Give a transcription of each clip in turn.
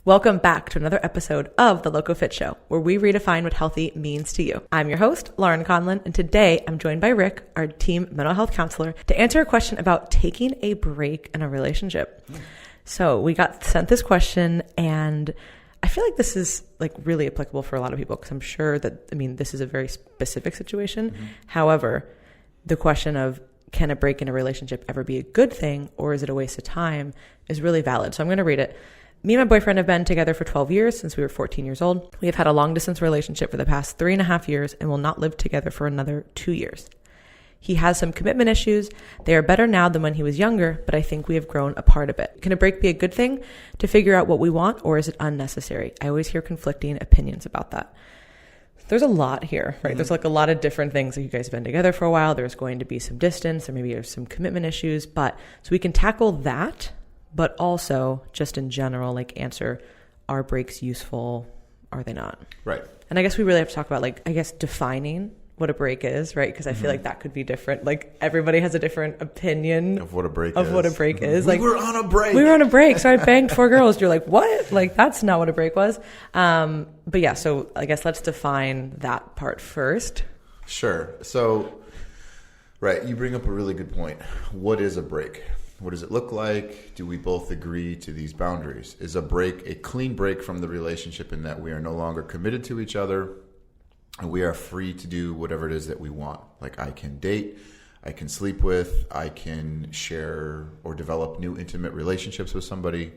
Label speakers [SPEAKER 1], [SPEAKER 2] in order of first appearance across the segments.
[SPEAKER 1] Welcome back to another episode of The Loco Fit Show, where we redefine what healthy means to you. I'm your host, Laurin Conlon, and today I'm joined by Rick, our team mental health counselor, to answer a question about taking a break in a relationship. So we got sent this question, and I feel like this is like really applicable for a lot of people because I'm sure that, this is a very specific situation. However, the question of can a break in a relationship ever be a good thing or is it a waste of time is really valid. So I'm going to read it. Me and my boyfriend have been together for 12 years since we were 14 years old. We have had a long distance relationship for the past 3.5 years and will not live together for another 2 years. He has some commitment issues. They are better now than when he was younger, but I think we have grown apart a bit. Can a break be a good thing to figure out what we want, or is it unnecessary? I always hear conflicting opinions about that. There's a lot here, right? There's like a lot of different things. Like you guys have been together for a while. There's going to be some distance, or maybe there's some commitment issues, so we can tackle that. But also, just in general, like answer, are breaks useful? Are they not?
[SPEAKER 2] Right.
[SPEAKER 1] And I guess we really have to talk about, defining what a break is, right? Because I feel like that could be different. Like, everybody has a different opinion
[SPEAKER 2] of what a break
[SPEAKER 1] is.
[SPEAKER 2] We were on a break.
[SPEAKER 1] We were on a break, so I banged 4 girls. You're like, what? Like, that's not what a break was. But yeah, so I guess let's define that part first.
[SPEAKER 2] Sure. So, right, you bring up a really good point. What is a break? What does it look like? Do we both agree to these boundaries? Is a break a clean break from the relationship in that we are no longer committed to each other and we are free to do whatever it is that we want? Like I can date, I can sleep with, I can share or develop new intimate relationships with somebody.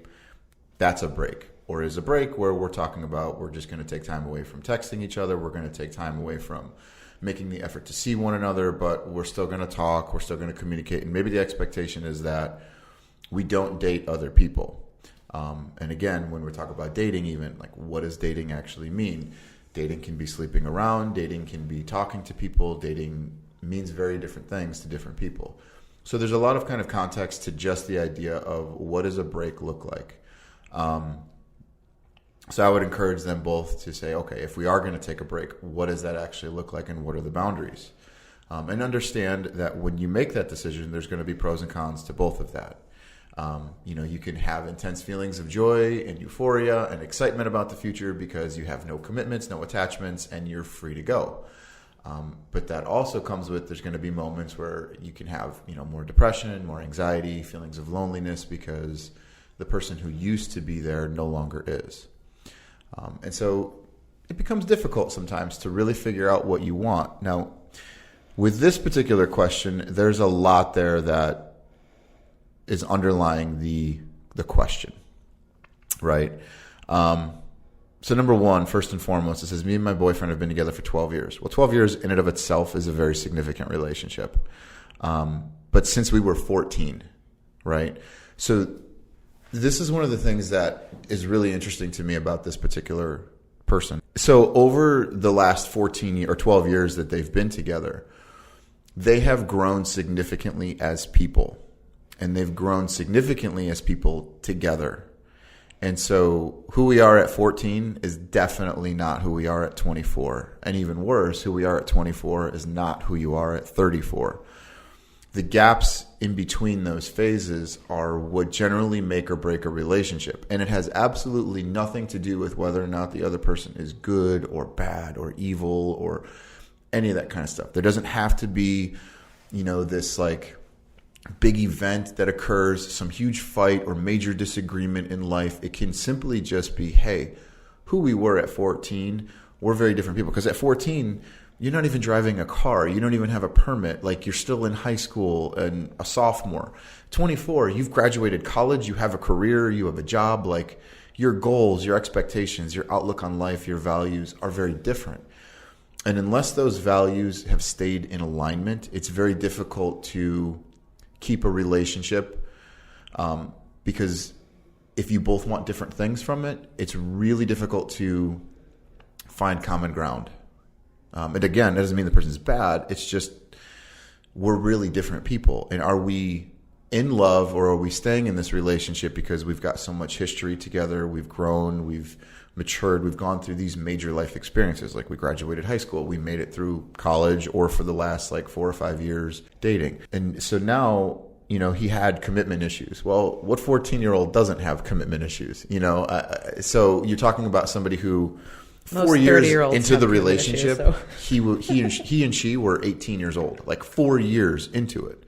[SPEAKER 2] That's a break. Or is a break where we're talking about we're just going to take time away from texting each other. We're going to take time away from making the effort to see one another, but we're still going to talk, we're still going to communicate. And maybe the expectation is that we don't date other people. And again, when we're talking about dating, even like what does dating actually mean? Dating can be sleeping around, dating can be talking to people, dating means very different things to different people. So there's a lot of kind of context to just the idea of what does a break look like? So I would encourage them both to say, okay, if we are going to take a break, what does that actually look like and what are the boundaries? And understand that when you make that decision, there's going to be pros and cons to both of that. You can have intense feelings of joy and euphoria and excitement about the future because you have no commitments, no attachments, and you're free to go. But that also comes with there's going to be moments where you can have more depression, more anxiety, feelings of loneliness because the person who used to be there no longer is. And so it becomes difficult sometimes to really figure out what you want. Now, with this particular question, there's a lot there that is underlying the question, right? So number one, first and foremost, it says, me and my boyfriend have been together for 12 years. Well, 12 years in and of itself is a very significant relationship. But since we were 14, right? So this is one of the things that is really interesting to me about this particular person. So over the last 14 or 12 years that they've been together, they have grown significantly as people, and they've grown significantly as people together. And so who we are at 14 is definitely not who we are at 24. And even worse, who we are at 24 is not who you are at 34. The gaps in between those phases are what generally make or break a relationship. And it has absolutely nothing to do with whether or not the other person is good or bad or evil or any of that kind of stuff. There doesn't have to be, this like big event that occurs, some huge fight or major disagreement in life. It can simply just be, hey, who we were at 14, we're very different people. Because at 14, you're not even driving a car. You don't even have a permit. Like, you're still in high school and a sophomore. 24, you've graduated college. You have a career. You have a job. Like, your goals, your expectations, your outlook on life, your values are very different. And unless those values have stayed in alignment, it's very difficult to keep a relationship because if you both want different things from it, it's really difficult to find common ground. And again, that doesn't mean the person's bad. It's just we're really different people. And are we in love, or are we staying in this relationship because we've got so much history together, we've grown, we've matured, we've gone through these major life experiences, like we graduated high school, we made it through college, or for the last 4 or 5 years dating. And so now he had commitment issues. Well, what 14-year-old doesn't have commitment issues? So you're talking about somebody who 4 years into the relationship, issues, he and she were 18 years old, like 4 years into it.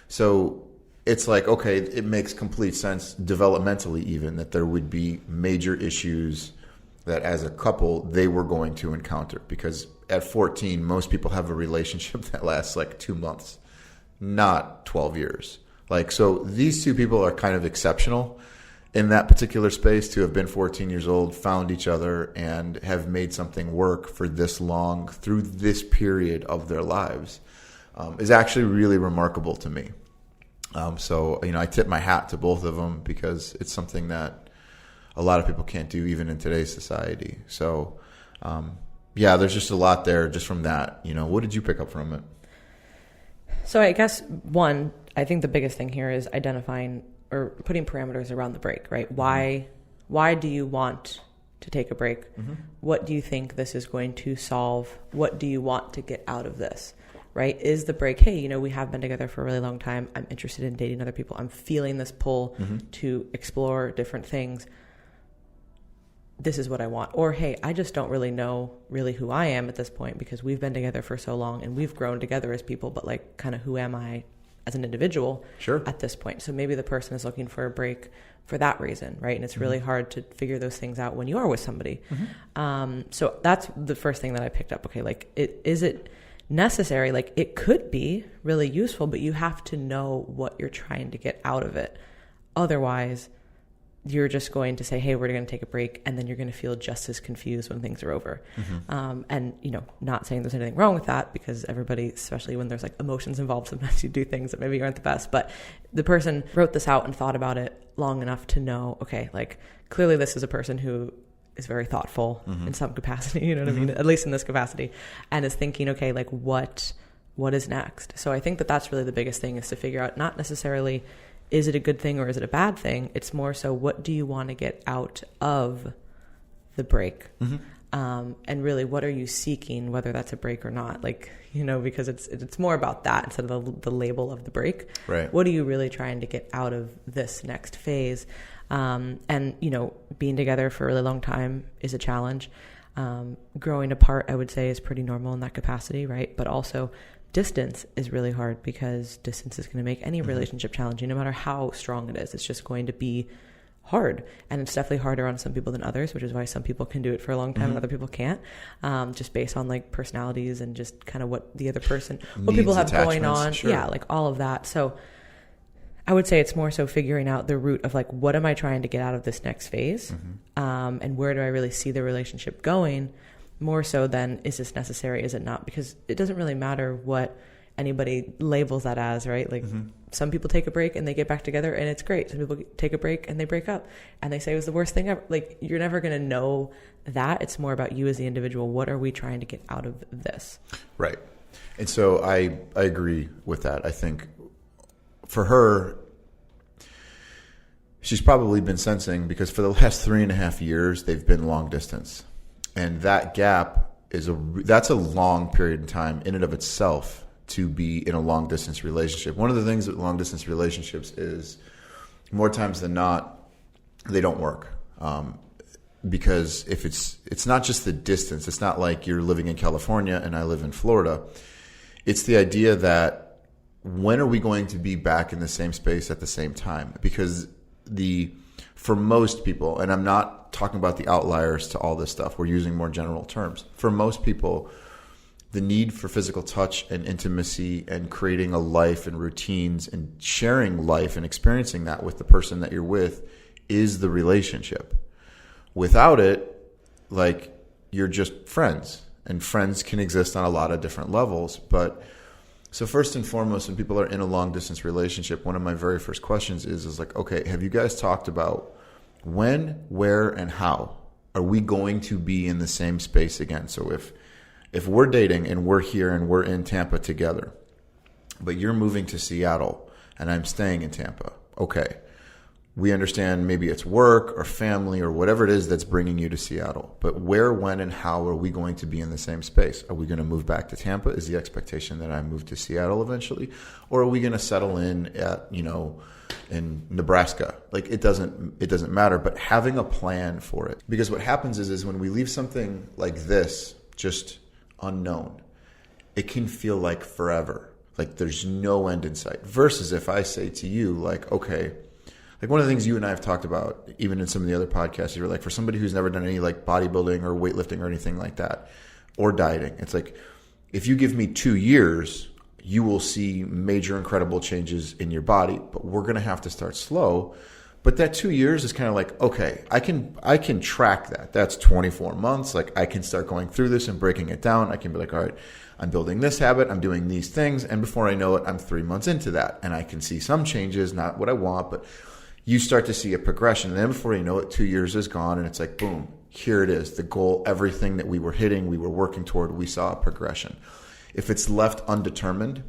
[SPEAKER 2] So it's like, okay, it makes complete sense developmentally even that there would be major issues that as a couple they were going to encounter, because at 14, most people have a relationship that lasts like 2 months, not 12 years. Like, so these two people are kind of exceptional in that particular space to have been 14 years old, found each other, and have made something work for this long through this period of their lives is actually really remarkable to me. So, I tip my hat to both of them because it's something that a lot of people can't do even in today's society. So, there's just a lot there just from that. What did you pick up from it?
[SPEAKER 1] So I guess I think the biggest thing here is identifying or putting parameters around the break, right? Why do you want to take a break? Mm-hmm. What do you think this is going to solve? What do you want to get out of this, right? Is the break, hey, we have been together for a really long time. I'm interested in dating other people. I'm feeling this pull to explore different things. This is what I want. Or, hey, I just don't really know who I am at this point because we've been together for so long and we've grown together as people, but like kind of who am I as an individual at this point? So maybe the person is looking for a break for that reason, right? And it's really hard to figure those things out when you are with somebody. So that's the first thing that I picked up. Okay, like is it necessary? Like it could be really useful, but you have to know what you're trying to get out of it. Otherwise, you're just going to say, hey, we're going to take a break. And then you're going to feel just as confused when things are over. And, not saying there's anything wrong with that because everybody, especially when there's like emotions involved, sometimes you do things that maybe aren't the best. But the person wrote this out and thought about it long enough to know, okay, like clearly this is a person who is very thoughtful in some capacity, you know what I mean? At least in this capacity, and is thinking, okay, like what is next? So I think that that's really the biggest thing, is to figure out not necessarily is it a good thing or is it a bad thing? It's more so what do you want to get out of the break? And really what are you seeking, whether that's a break or not? Like, because it's more about that instead of the label of the break.
[SPEAKER 2] Right.
[SPEAKER 1] What are you really trying to get out of this next phase? And, being together for a really long time is a challenge. Growing apart, I would say, is pretty normal in that capacity, right? But also distance is really hard because distance is going to make any relationship challenging, no matter how strong it is. It's just going to be hard. And it's definitely harder on some people than others, which is why some people can do it for a long time and other people can't, just based on like personalities and just kind of what the other person, what people have going on. Sure. Yeah, like all of that. So I would say it's more so figuring out the root of like, what am I trying to get out of this next phase? And where do I really see the relationship going? More so than, is this necessary? Is it not? Because it doesn't really matter what anybody labels that as, right? Like some people take a break and they get back together and it's great. Some people take a break and they break up and they say it was the worst thing ever. Like you're never going to know that. It's more about you as the individual. What are we trying to get out of this?
[SPEAKER 2] Right. And so I agree with that. I think for her, she's probably been sensing, because for the last 3.5 years, they've been long distance. And that gap that's a long period of time in and of itself to be in a long distance relationship. One of the things with long distance relationships is more times than not, they don't work. Because if it's not just the distance, it's not like you're living in California and I live in Florida. It's the idea that when are we going to be back in the same space at the same time? Because for most people, and I'm not talking about the outliers to all this stuff, we're using more general terms. For most people, the need for physical touch and intimacy and creating a life and routines and sharing life and experiencing that with the person that you're with is the relationship. Without it, like, you're just friends, and friends can exist on a lot of different levels. But so first and foremost, when people are in a long distance relationship, one of my very first questions is like, okay, have you guys talked about when, where, and how are we going to be in the same space again? So if we're dating and we're here and we're in Tampa together, but you're moving to Seattle and I'm staying in Tampa, okay, we understand maybe it's work or family or whatever it is that's bringing you to Seattle. But where, when, and how are we going to be in the same space? Are we going to move back to Tampa? Is the expectation that I move to Seattle eventually? Or are we going to settle in at, in Nebraska? Like, it doesn't matter, but having a plan for it. Because what happens is when we leave something like this just unknown, it can feel like forever. Like there's no end in sight. Versus if I say to you, like, okay, like one of the things you and I have talked about, even in some of the other podcasts, you were like, for somebody who's never done any like bodybuilding or weightlifting or anything like that, or dieting, it's like, if you give me 2 years, you will see major, incredible changes in your body, but we're going to have to start slow. But that 2 years is kind of like, okay, I can track that. That's 24 months. Like I can start going through this and breaking it down. I can be like, all right, I'm building this habit. I'm doing these things. And before I know it, I'm 3 months into that. And I can see some changes, not what I want, but you start to see a progression. And then before you know it, 2 years is gone. And it's like, boom, here it is. The goal, everything that we were hitting, we were working toward, we saw a progression. If it's left undetermined,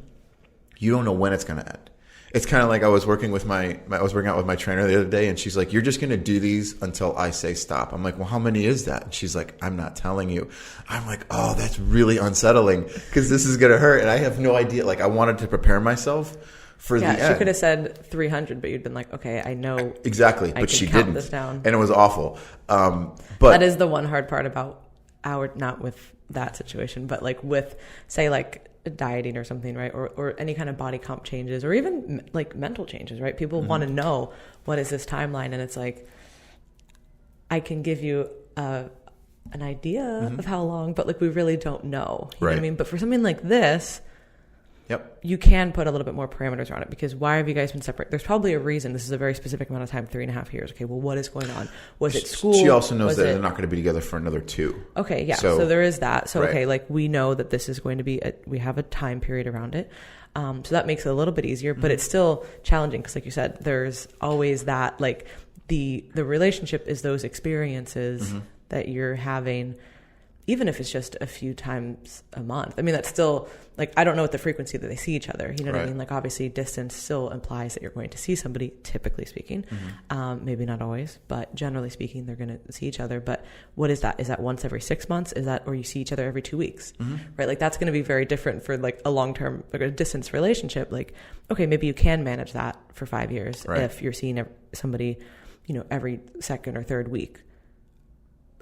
[SPEAKER 2] you don't know when it's going to end. It's kind of like I was working out with my trainer the other day, and she's like, you're just going to do these until I say stop. I'm like, well, how many is that? And she's like, I'm not telling you. I'm like, oh, that's really unsettling because this is going to hurt. And I have no idea. Like I wanted to prepare myself for the end.
[SPEAKER 1] Yeah, she could have said 300, but you'd been like, okay, I know.
[SPEAKER 2] Exactly. But she didn't.
[SPEAKER 1] This down.
[SPEAKER 2] And it was awful. But
[SPEAKER 1] that is the one hard part about not with that situation, but like with, say, like dieting or something, right? Or any kind of body comp changes or even like mental changes, right? People want to know what is this timeline. And it's like, I can give you an idea of how long, but like we really don't know. You know what I mean? But for something like this, you can put a little bit more parameters around it because why have you guys been separate? There's probably a reason. This is a very specific amount of time, 3.5 years. Okay, well, what is going on? Was it school?
[SPEAKER 2] She also knows that they're not going to be together for another 2.
[SPEAKER 1] Okay, yeah. So there is that. So, okay, like we know that this is going to be, we have a time period around it. So that makes it a little bit easier, but it's still challenging because like you said, there's always that, like the relationship is those experiences that you're having, even if it's just a few times a month. I mean, that's still, like, I don't know what the frequency that they see each other. You know what I mean? Like, obviously, distance still implies that you're going to see somebody, typically speaking. Maybe not always, but generally speaking, they're going to see each other. But what is that? Is that once every 6 months? Is that, or you see each other every 2 weeks? Right? Like, that's going to be very different for, like, a long-term, like, a distance relationship. Like, okay, maybe you can manage that for 5 years if you're seeing somebody, every second or third week.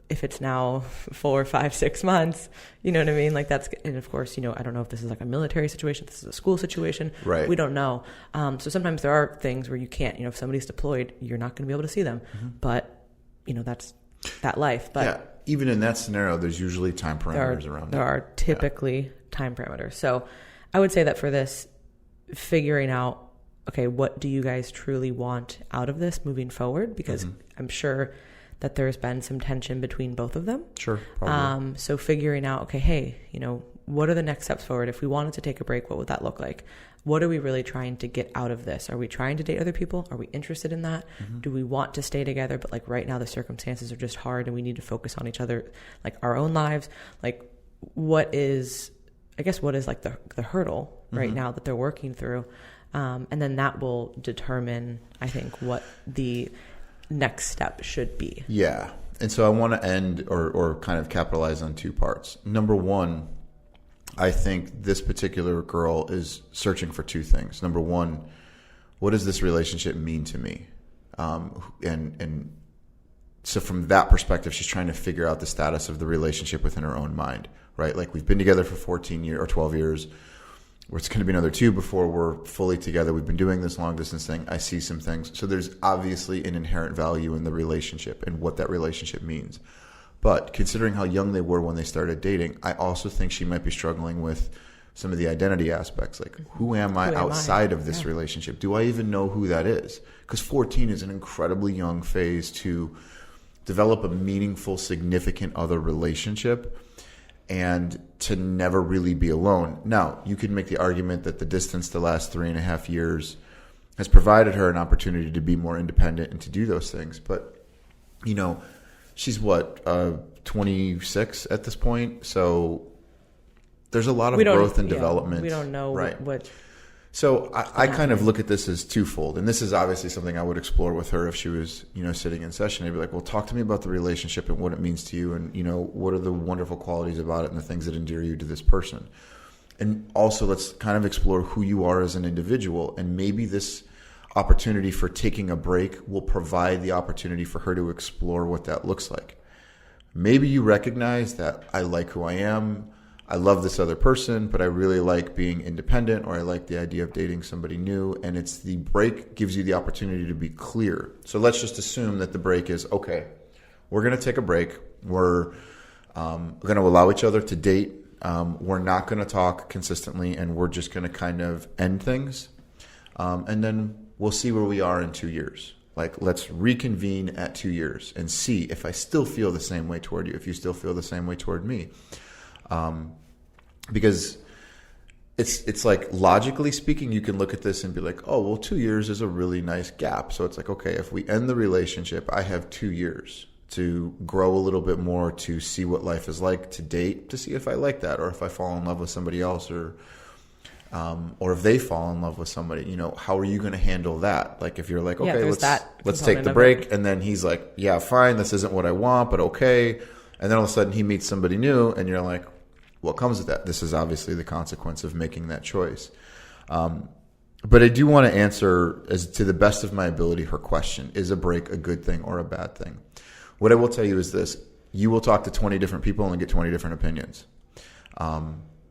[SPEAKER 1] If it's now 4, 5, 6 months, you know what I mean? Like that's, and of course, I don't know if this is like a military situation, if this is a school situation.
[SPEAKER 2] Right.
[SPEAKER 1] We don't know. So sometimes there are things where you can't, if somebody's deployed, you're not going to be able to see them. But, that's that life. But
[SPEAKER 2] yeah, even in that scenario, there's usually time parameters around it.
[SPEAKER 1] There are typically time parameters. So I would say that for this, figuring out, okay, what do you guys truly want out of this moving forward? Because I'm sure that there's been some tension between both of them.
[SPEAKER 2] Sure, probably.
[SPEAKER 1] So figuring out, okay, hey, what are the next steps forward? If we wanted to take a break, what would that look like? What are we really trying to get out of this? Are we trying to date other people? Are we interested in that? Do we want to stay together? But like right now, the circumstances are just hard and we need to focus on each other, like our own lives. Like what is like the hurdle right now that they're working through? And then that will determine, I think, what the next step should be.
[SPEAKER 2] Yeah. And so I want to end or kind of capitalize on 2 parts. Number one, I think this particular girl is searching for 2 things. Number one, what does this relationship mean to me? And so from that perspective, she's trying to figure out the status of the relationship within her own mind, right? Like we've been together for 14 years or 12 years. It's going to be another 2 before we're fully together. We've been doing this long distance thing. I see some things. So there's obviously an inherent value in the relationship and what that relationship means. But considering how young they were when they started dating, I also think she might be struggling with some of the identity aspects. Like, who am I outside of this relationship? Do I even know who that is? Because 14 is an incredibly young phase to develop a meaningful, significant other relationship and to never really be alone. Now, you could make the argument that the distance the last 3.5 years has provided her an opportunity to be more independent and to do those things. But, she's 26 at this point. So there's a lot of growth and development.
[SPEAKER 1] We don't know what
[SPEAKER 2] So I kind of look at this as twofold. And this is obviously something I would explore with her if she was, sitting in session. I'd be like, well, talk to me about the relationship and what it means to you. And, what are the wonderful qualities about it and the things that endear you to this person. And also let's kind of explore who you are as an individual. And maybe this opportunity for taking a break will provide the opportunity for her to explore what that looks like. Maybe you recognize that I like who I am. I love this other person, but I really like being independent, or I like the idea of dating somebody new. And it's the break gives you the opportunity to be clear. So let's just assume that the break is, okay, we're going to take a break. We're going to allow each other to date. We're not going to talk consistently, and we're just going to kind of end things. And then we'll see where we are in 2 years. Like, let's reconvene at 2 years and see if I still feel the same way toward you, if you still feel the same way toward me. Because it's like, logically speaking, you can look at this and be like, oh, well, 2 years is a really nice gap. So it's like, okay, if we end the relationship, I have 2 years to grow a little bit more, to see what life is like, to date, to see if I like that, or if I fall in love with somebody else, or if they fall in love with somebody. How are you going to handle that? Like, if you're like, okay, let's take the break, and then he's like, yeah, fine, this isn't what I want, but okay. And then all of a sudden he meets somebody new, and you're like, what comes with that? This is obviously the consequence of making that choice. But I do want to answer, as to the best of my ability, her question: is a break a good thing or a bad thing? What I will tell you is this: you will talk to 20 different people and get 20 different opinions.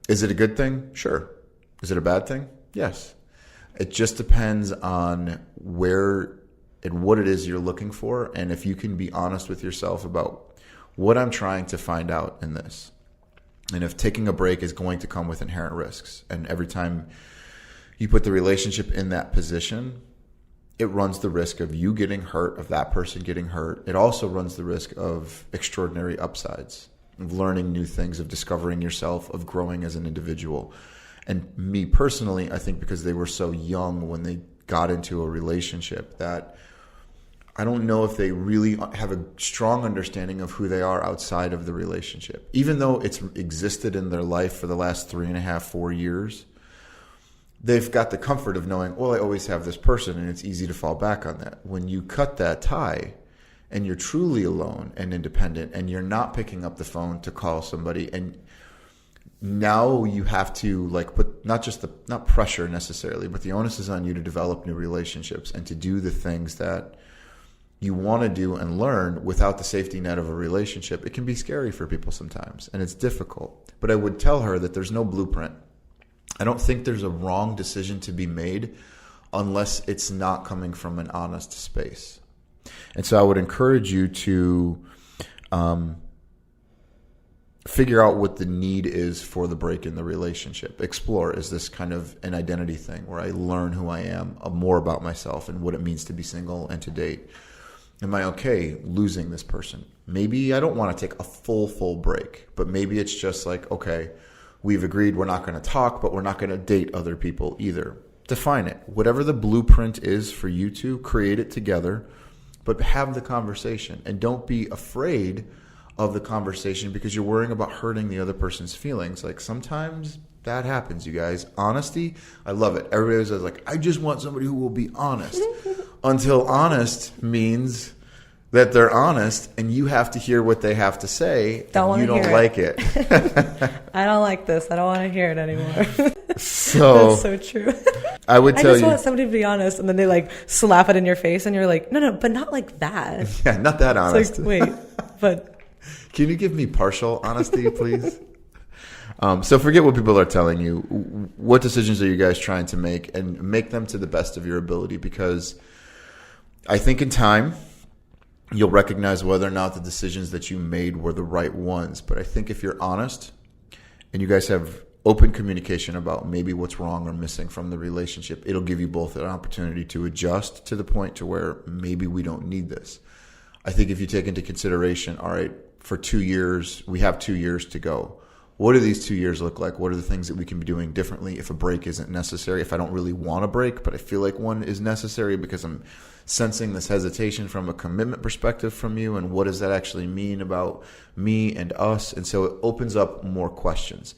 [SPEAKER 2] Is it a good thing? Sure. Is it a bad thing? Yes. It just depends on where and what it is you're looking for, and if you can be honest with yourself about what I'm trying to find out in this. And if taking a break is going to come with inherent risks, and every time you put the relationship in that position, it runs the risk of you getting hurt, of that person getting hurt. It also runs the risk of extraordinary upsides, of learning new things, of discovering yourself, of growing as an individual. And me personally, I think because they were so young when they got into a relationship, that I don't know if they really have a strong understanding of who they are outside of the relationship. Even though it's existed in their life for the last 3.5, 4 years, they've got the comfort of knowing, well, I always have this person, and it's easy to fall back on that. When you cut that tie and you're truly alone and independent, and you're not picking up the phone to call somebody, and now you have to put not pressure necessarily, but the onus is on you to develop new relationships and to do the things that you want to do and learn without the safety net of a relationship. It can be scary for people sometimes, and it's difficult. But I would tell her that there's no blueprint. I don't think there's a wrong decision to be made unless it's not coming from an honest space. And so I would encourage you to figure out what the need is for the break in the relationship. Explore, is this kind of an identity thing where I learn who I am, more about myself and what it means to be single and to date? Am I okay losing this person? Maybe I don't want to take a full break, but maybe it's just like, okay, we've agreed we're not going to talk, but we're not going to date other people either. Define it. Whatever the blueprint is for you two, create it together, but have the conversation. And don't be afraid of the conversation because you're worrying about hurting the other person's feelings. Like, sometimes that happens, you guys. Honesty, I love it. Everybody says, like, I just want somebody who will be honest. Until honest means that they're honest, and you have to hear what they have to say. You don't like it.
[SPEAKER 1] I don't like this. I don't want to hear it anymore.
[SPEAKER 2] So
[SPEAKER 1] that's so true.
[SPEAKER 2] I would tell you, I
[SPEAKER 1] just want somebody to be honest, and then they slap it in your face, and you're like, no, but not like that.
[SPEAKER 2] Yeah, not that honest.
[SPEAKER 1] It's like, wait, but
[SPEAKER 2] can you give me partial honesty, please? So forget what people are telling you. What decisions are you guys trying to make, and make them to the best of your ability? Because I think in time, you'll recognize whether or not the decisions that you made were the right ones. But I think if you're honest and you guys have open communication about maybe what's wrong or missing from the relationship, it'll give you both an opportunity to adjust to the point to where maybe we don't need this. I think if you take into consideration, all right, for 2 years, we have 2 years to go. What do these 2 years look like? What are the things that we can be doing differently if a break isn't necessary? If I don't really want a break, but I feel like one is necessary because I'm sensing this hesitation from a commitment perspective from you, and what does that actually mean about me and us? And so it opens up more questions.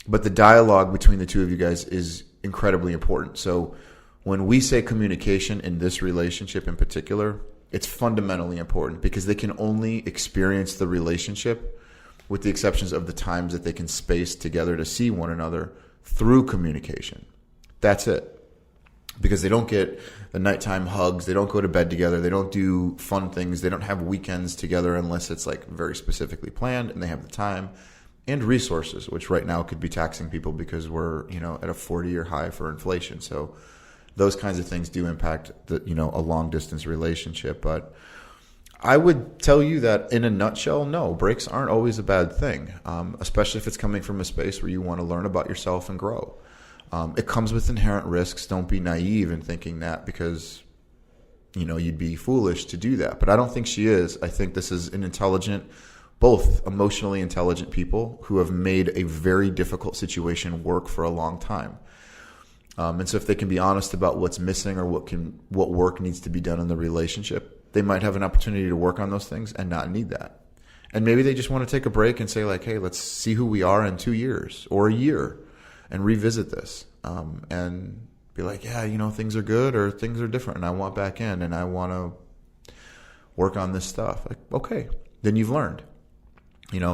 [SPEAKER 2] But the dialogue between the two of you guys is incredibly important. So when we say communication in this relationship in particular, it's fundamentally important because they can only experience the relationship, with the exceptions of the times that they can space together to see one another, through communication. That's it. Because they don't get the nighttime hugs, they don't go to bed together, they don't do fun things, they don't have weekends together unless it's like very specifically planned and they have the time and resources, which right now could be taxing people because we're, at a 40-year high for inflation. So those kinds of things do impact a long distance relationship. But I would tell you that in a nutshell, no, breaks aren't always a bad thing, especially if it's coming from a space where you want to learn about yourself and grow. It comes with inherent risks. Don't be naive in thinking that because, you'd be foolish to do that. But I don't think she is. I think this is an intelligent, both emotionally intelligent people who have made a very difficult situation work for a long time. And so if they can be honest about what's missing or what work needs to be done in the relationship, they might have an opportunity to work on those things and not need that. And maybe they just want to take a break and say like, hey, let's see who we are in 2 years or a year and revisit this. And be like, yeah, things are good or things are different and I want back in and I want to work on this stuff. Like, okay, then you've learned.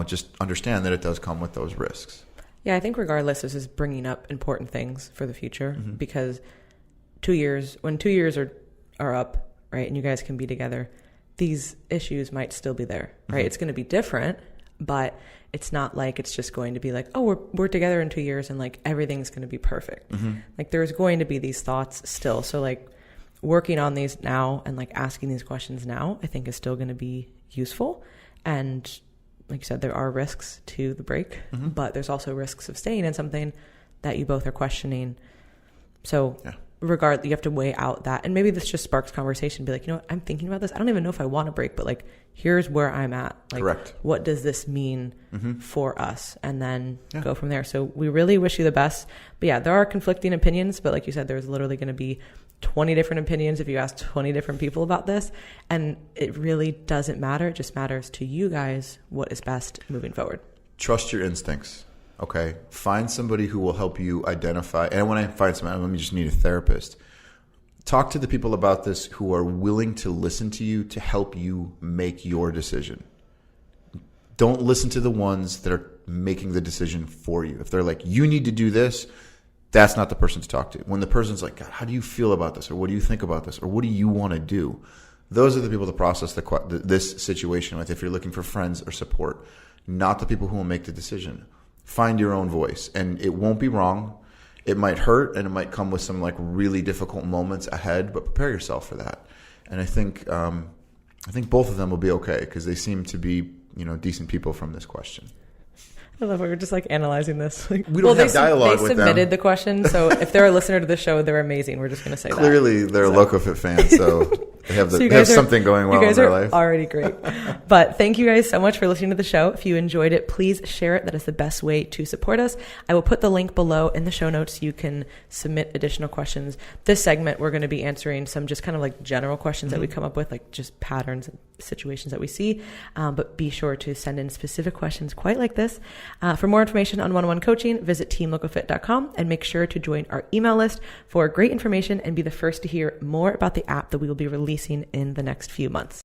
[SPEAKER 2] Just understand that it does come with those risks.
[SPEAKER 1] Yeah, I think regardless, this is bringing up important things for the future because 2 years, when 2 years are up, right, and you guys can be together, these issues might still be there, right? It's going to be different, but it's not like it's just going to be like, oh, we're together in 2 years and like everything's going to be perfect. Like there's going to be these thoughts still. So like working on these now and like asking these questions now, I think is still going to be useful. And like you said, there are risks to the break, but there's also risks of staying in something that you both are questioning. So regardless, you have to weigh out that. And maybe this just sparks conversation. Be like, I'm thinking about this. I don't even know if I want to break, but like, here's where I'm at. Like,
[SPEAKER 2] correct.
[SPEAKER 1] What does this mean for us? And then go from there. So we really wish you the best. But yeah, there are conflicting opinions. But like you said, there's literally going to be 20 different opinions if you ask 20 different people about this. And it really doesn't matter. It just matters to you guys what is best moving forward.
[SPEAKER 2] Trust your instincts. Okay. Find somebody who will help you identify. And when I find somebody, let me just need a therapist. Talk to the people about this who are willing to listen to you to help you make your decision. Don't listen to the ones that are making the decision for you. If they're like, you need to do this, that's not the person to talk to. When the person's like, God, how do you feel about this? Or what do you think about this? Or what do you want to do? Those are the people to process this situation with if you're looking for friends or support, not the people who will make the decision. Find your own voice, and it won't be wrong. It might hurt, and it might come with some like really difficult moments ahead, but prepare yourself for that. And I think both of them will be okay because they seem to be decent people from this question.
[SPEAKER 1] I love how we're just like analyzing this. Like,
[SPEAKER 2] we don't have dialogue with them.
[SPEAKER 1] They submitted the question, so if they're a listener to the show, they're amazing. We're just going to say
[SPEAKER 2] Clearly, they're LocoFit fans, so they have something going well in their life.
[SPEAKER 1] You guys are already great. But thank you guys so much for listening to the show. If you enjoyed it, please share it. That is the best way to support us. I will put the link below in the show notes. You can submit additional questions. This segment, we're going to be answering some just kind of like general questions that we come up with, like just patterns and situations that we see. But be sure to send in specific questions quite like this. For more information on one-on-one coaching, visit teamlocofit.com and make sure to join our email list for great information and be the first to hear more about the app that we will be releasing in the next few months.